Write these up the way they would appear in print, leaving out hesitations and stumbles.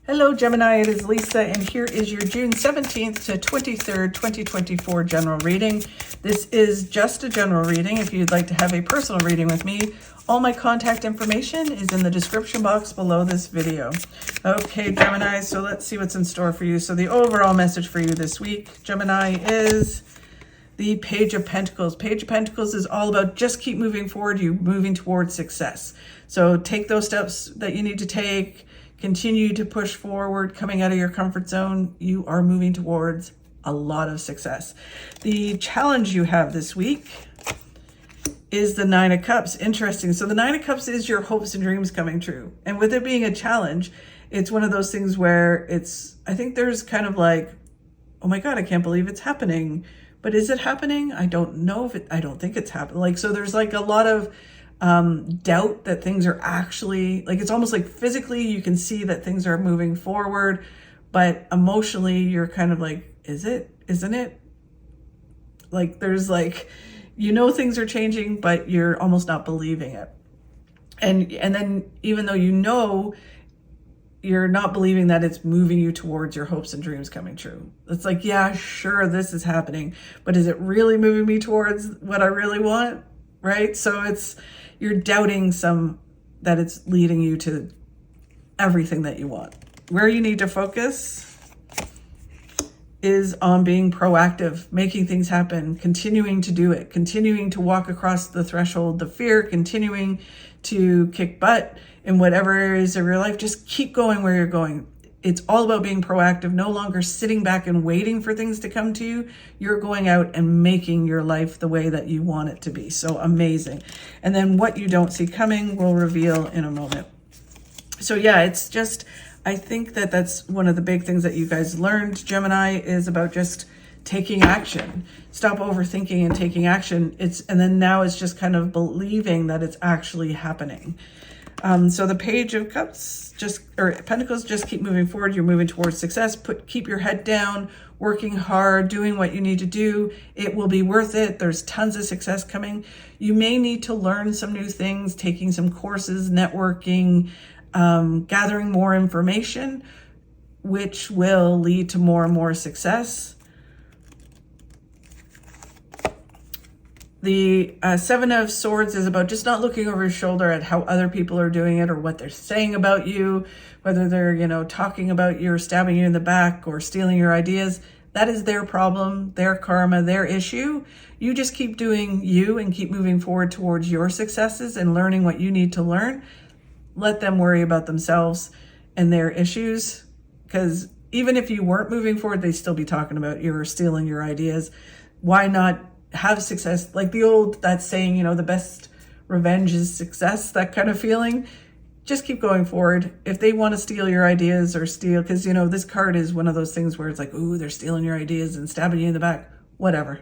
Hello Gemini, it is Lisa and here is your June 17th to 23rd, 2024 general reading. This is just a general reading. If you'd like to have a personal reading with me, all my contact information is in the description box below this video. Okay Gemini, so let's see what's in store for you. So the overall message for you this week, Gemini, is the Page of Pentacles. Page of Pentacles is all about just keep moving forward. You're moving towards success. So take those steps that you need to take. Continue to push forward, coming out of your comfort zone. You are moving towards a lot of success. The challenge you have this week is the Nine of Cups. Interesting. So the Nine of Cups is your hopes and dreams coming true. And with it being a challenge, it's one of those things where I think there's kind of like, oh my God, I can't believe it's happening. But is it happening? I don't know I don't think it's happening. Like, so there's like a lot of doubt that things are actually, like, it's almost like physically you can see that things are moving forward, but emotionally you're kind of like, is it, isn't it? Like there's like, things are changing, but you're almost not believing it. And then even though you're not believing that it's moving you towards your hopes and dreams coming true. It's like, yeah, sure, this is happening, but is it really moving me towards what I really want? Right? So you're doubting that it's leading you to everything that you want. Where you need to focus is on being proactive, making things happen, continuing to do it, continuing to walk across the threshold of fear, continuing to kick butt in whatever areas of your life. Just keep going where you're going. It's all about being proactive, no longer sitting back and waiting for things to come to you. You're going out and making your life the way that you want it to be. So amazing. And then what you don't see coming will reveal in a moment. So yeah, it's just, I think that's one of the big things that you guys learned, Gemini, is about just taking action. Stop overthinking and taking action. And then now it's just kind of believing that it's actually happening. So the Page of Cups, Pentacles, just keep moving forward. You're moving towards success. Keep your head down, working hard, doing what you need to do. It will be worth it. There's tons of success coming. You may need to learn some new things, taking some courses, networking, gathering more information, which will lead to more and more success. The Seven of Swords is about just not looking over your shoulder at how other people are doing it or what they're saying about you, whether they're, talking about you or stabbing you in the back or stealing your ideas. That is their problem, their karma, their issue. You just keep doing you and keep moving forward towards your successes and learning what you need to learn. Let them worry about themselves and their issues, because even if you weren't moving forward, they'd still be talking about you or stealing your ideas. Why not have success? Like that saying, the best revenge is success, that kind of feeling. Just keep going forward. If they want to steal your ideas or steal, because, this card is one of those things where it's like, ooh, they're stealing your ideas and stabbing you in the back, whatever,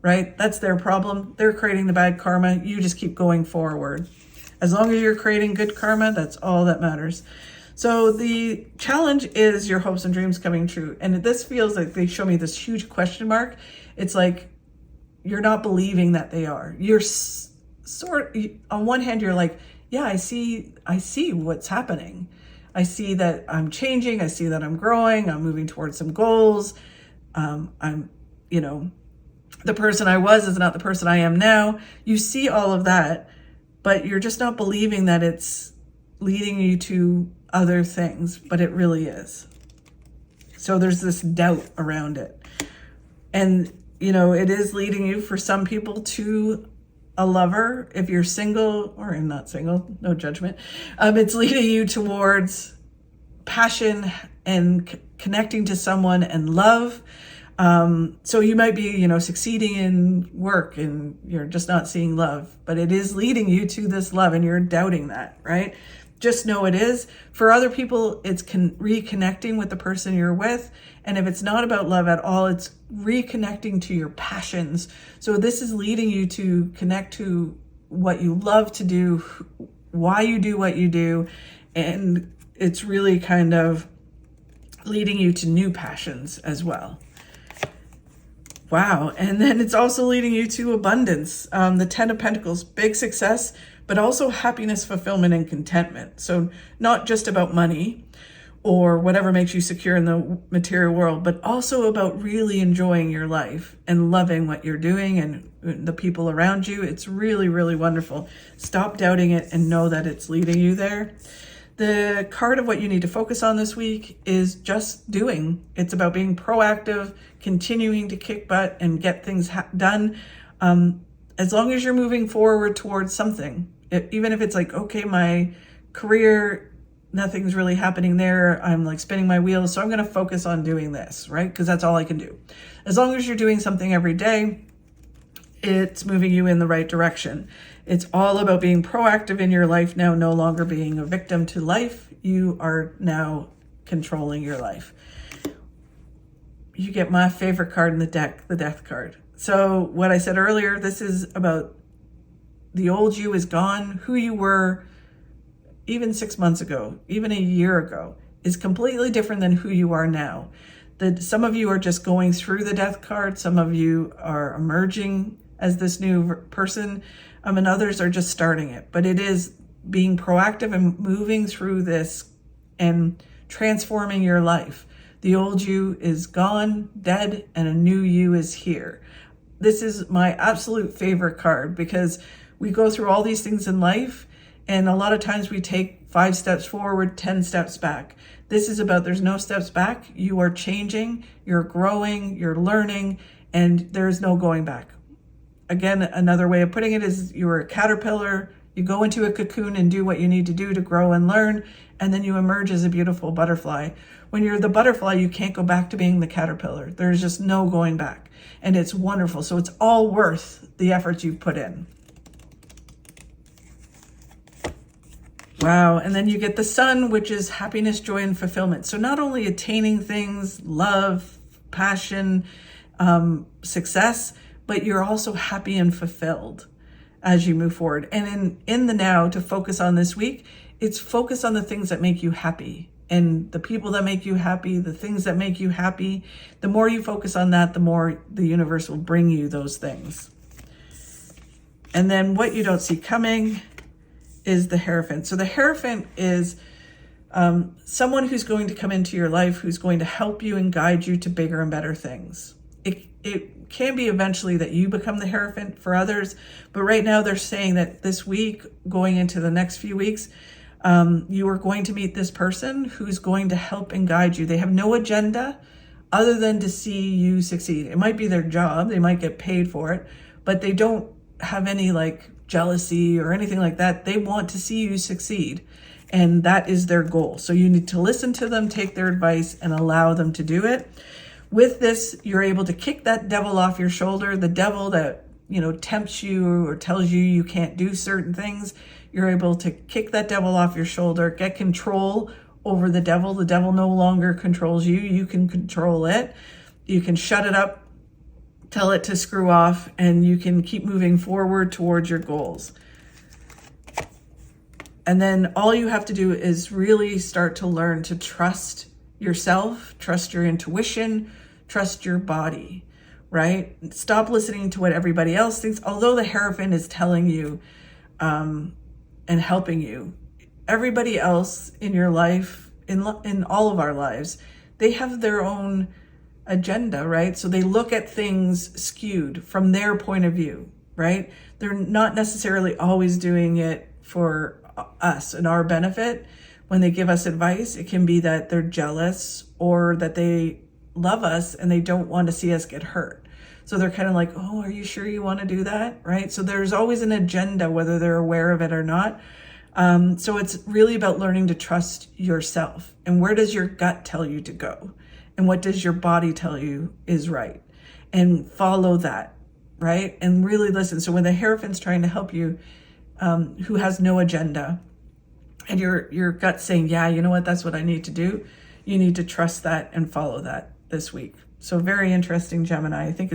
right? That's their problem. They're creating the bad karma. You just keep going forward. As long as you're creating good karma, that's all that matters. So the challenge is your hopes and dreams coming true. And this feels like they show me this huge question mark. It's like, you're not believing that they are. You're on one hand, you're like, yeah, I see what's happening. I see that I'm changing. I see that I'm growing. I'm moving towards some goals. The person I was is not the person I am now. You see all of that, but you're just not believing that it's leading you to other things, but it really is. So there's this doubt around it. And it is leading you, for some people, to a lover. If you're single or not single, no judgment. It's leading you towards passion and connecting to someone and love. So you might be, succeeding in work and you're just not seeing love, but it is leading you to this love and you're doubting that, right? Just know it is. For other people, it's reconnecting with the person you're with. And if it's not about love at all, it's reconnecting to your passions. So this is leading you to connect to what you love to do, why you do what you do. And it's really kind of leading you to new passions as well. Wow. And then it's also leading you to abundance. The Ten of Pentacles, big success, but also happiness, fulfillment, and contentment. So not just about money or whatever makes you secure in the material world, but also about really enjoying your life and loving what you're doing and the people around you. It's really, really wonderful. Stop doubting it and know that it's leading you there. The card of what you need to focus on this week is just doing. It's about being proactive, continuing to kick butt and get things done. As long as you're moving forward towards something, even if it's like, okay, my career, nothing's really happening there. I'm like spinning my wheels. So I'm going to focus on doing this, right? Because that's all I can do. As long as you're doing something every day, it's moving you in the right direction. It's all about being proactive in your life now, no longer being a victim to life. You are now controlling your life. You get my favorite card in the deck, the Death card. So what I said earlier, this is about the old you is gone. Who you were even 6 months ago, even a year ago, is completely different than who you are now. Some of you are just going through the Death card. Some of you are emerging as this new person, and others are just starting it. But it is being proactive and moving through this and transforming your life. The old you is gone, dead, and a new you is here. This is my absolute favorite card because we go through all these things in life, and a lot of times we take 5 steps forward, 10 steps back. This is about there's no steps back. You are changing, you're growing, you're learning, and there's no going back. Again, another way of putting it is you're a caterpillar. You go into a cocoon and do what you need to do to grow and learn, and then you emerge as a beautiful butterfly. When you're the butterfly, you can't go back to being the caterpillar. There's just no going back, and it's wonderful. So it's all worth the efforts you've put in. Wow. And then you get the Sun, which is happiness, joy, and fulfillment. So not only attaining things, love, passion, success, but you're also happy and fulfilled as you move forward. And in the now, to focus on this week, it's focus on the things that make you happy and the people that make you happy, the things that make you happy. The more you focus on that, the more the universe will bring you those things. And then what you don't see coming is the Hierophant. So the Hierophant is someone who's going to come into your life, who's going to help you and guide you to bigger and better things. It can be eventually that you become the Hierophant for others, but right now they're saying that this week, going into the next few weeks, you are going to meet this person who's going to help and guide you. They have no agenda other than to see you succeed. It might be their job, they might get paid for it, but they don't have any like jealousy or anything like that. They want to see you succeed, and that is their goal. So you need to listen to them, take their advice, and allow them to do it. With this, you're able to kick that devil off your shoulder, the devil that, tempts you or tells you you can't do certain things. You're able to kick that devil off your shoulder, get control over the devil. The devil no longer controls you. You can control it. You can shut it up, tell it to screw off, and you can keep moving forward towards your goals. And then all you have to do is really start to learn to trust yourself, trust your intuition, trust your body, right? Stop listening to what everybody else thinks. Although the Hierophant is telling you and helping you, everybody else in your life, in all of our lives, they have their own agenda, right? So they look at things skewed from their point of view, right? They're not necessarily always doing it for us and our benefit. When they give us advice, it can be that they're jealous or that they love us and they don't want to see us get hurt. So they're kind of like, oh, are you sure you want to do that? Right? So there's always an agenda, whether they're aware of it or not. So it's really about learning to trust yourself. And where does your gut tell you to go? And what does your body tell you is right? And follow that, right? And really listen. So when the Hierophant's trying to help you, who has no agenda, and your gut's saying, yeah, you know what, that's what I need to do. You need to trust that and follow that this week. So very interesting, Gemini. I think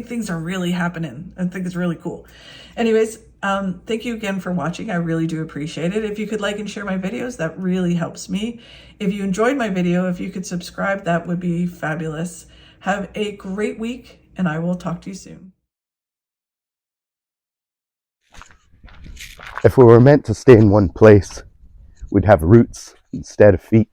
things are really happening. I think it's really cool. Anyways, thank you again for watching. I really do appreciate it. If you could like and share my videos, that really helps me. If you enjoyed my video, if you could subscribe, that would be fabulous. Have a great week, and I will talk to you soon. If we were meant to stay in one place, we'd have roots instead of feet.